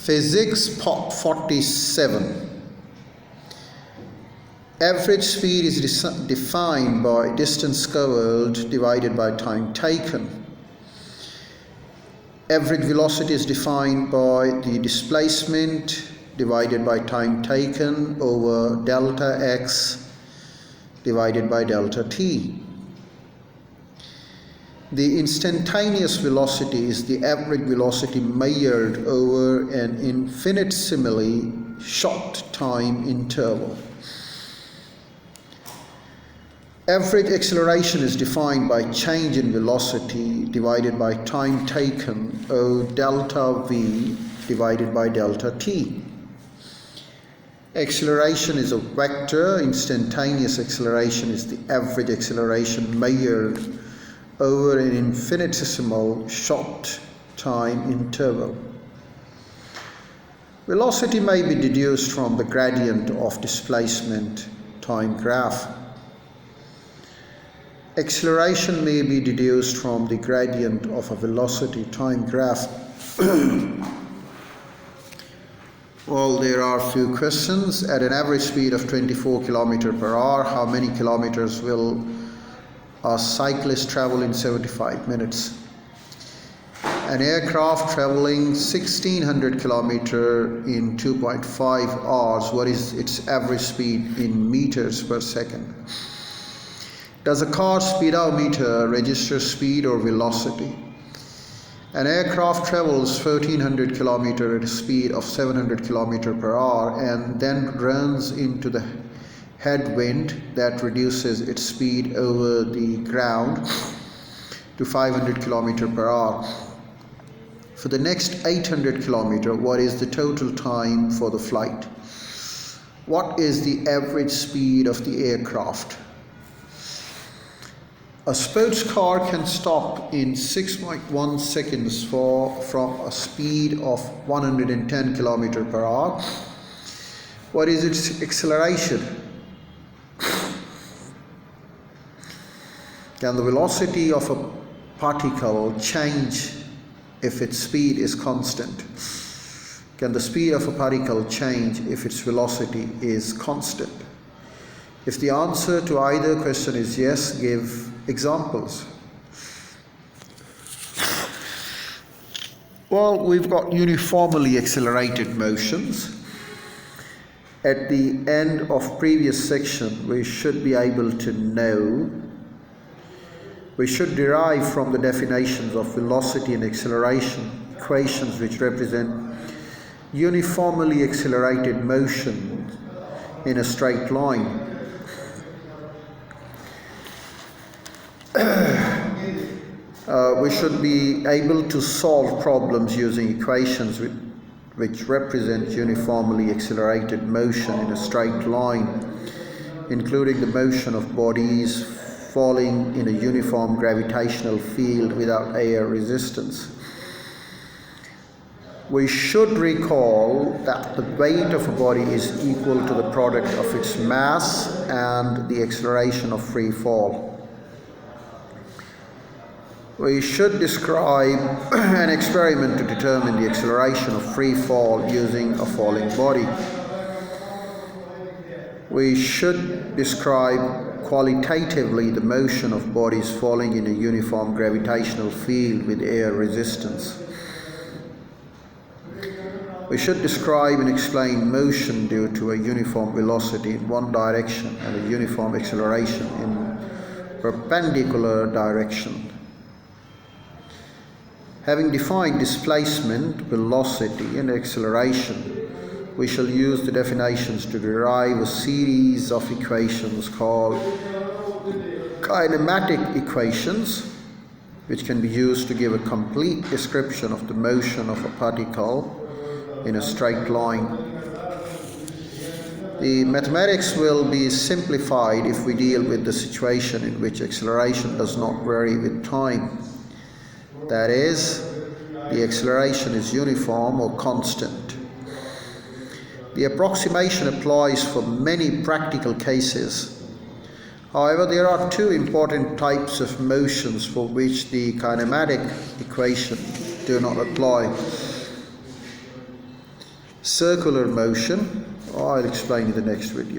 Physics 47. Average speed is defined by distance covered divided by time taken. Average velocity is defined by the displacement divided by time taken over delta x divided by delta t. The instantaneous velocity is the average velocity measured over an infinitesimally short time interval. Average acceleration is defined by change in velocity divided by time taken over delta v divided by delta t. Acceleration is a vector. Instantaneous acceleration is the average acceleration measured over an infinitesimal short time interval. Velocity may be deduced from the gradient of displacement time graph. Acceleration may be deduced from the gradient of a velocity time graph. Well, there are a few questions. At an average speed of 24 km per hour, how many kilometers will a cyclist travel in 75 minutes? An aircraft traveling 1600 km in 2.5 hours, what is its average speed in meters per second? Does a car speedometer register speed or velocity? An aircraft travels 1400 km at a speed of 700 km per hour and then runs into the headwind that reduces its speed over the ground to 500 km per hour. For the next 800 km, what is the total time for the flight? What is the average speed of the aircraft? A sports car can stop in 6.1 seconds from a speed of 110 km per hour. What is its acceleration? Can the velocity of a particle change if its speed is constant? Can the speed of a particle change if its velocity is constant? If the answer to either question is yes, give examples. Well, we've got uniformly accelerated motions. At the end of previous section, we should be able to know, we should derive from the definitions of velocity and acceleration equations which represent uniformly accelerated motion in a straight line. We should be able to solve problems using equations which represent uniformly accelerated motion in a straight line, including the motion of bodies falling in a uniform gravitational field without air resistance. We should recall that the weight of a body is equal to the product of its mass and the acceleration of free fall. We should describe an experiment to determine the acceleration of free fall using a falling body. We should describe qualitatively the motion of bodies falling in a uniform gravitational field with air resistance. We should describe and explain motion due to a uniform velocity in one direction and a uniform acceleration in perpendicular direction. Having defined displacement, velocity, and acceleration, we shall use the definitions to derive a series of equations called kinematic equations, which can be used to give a complete description of the motion of a particle in a straight line. The mathematics will be simplified if we deal with the situation in which acceleration does not vary with time. That is, the acceleration is uniform or constant. The approximation applies for many practical cases. However, there are two important types of motions for which the kinematic equation do not apply. circular motion, I'll explain in the next video.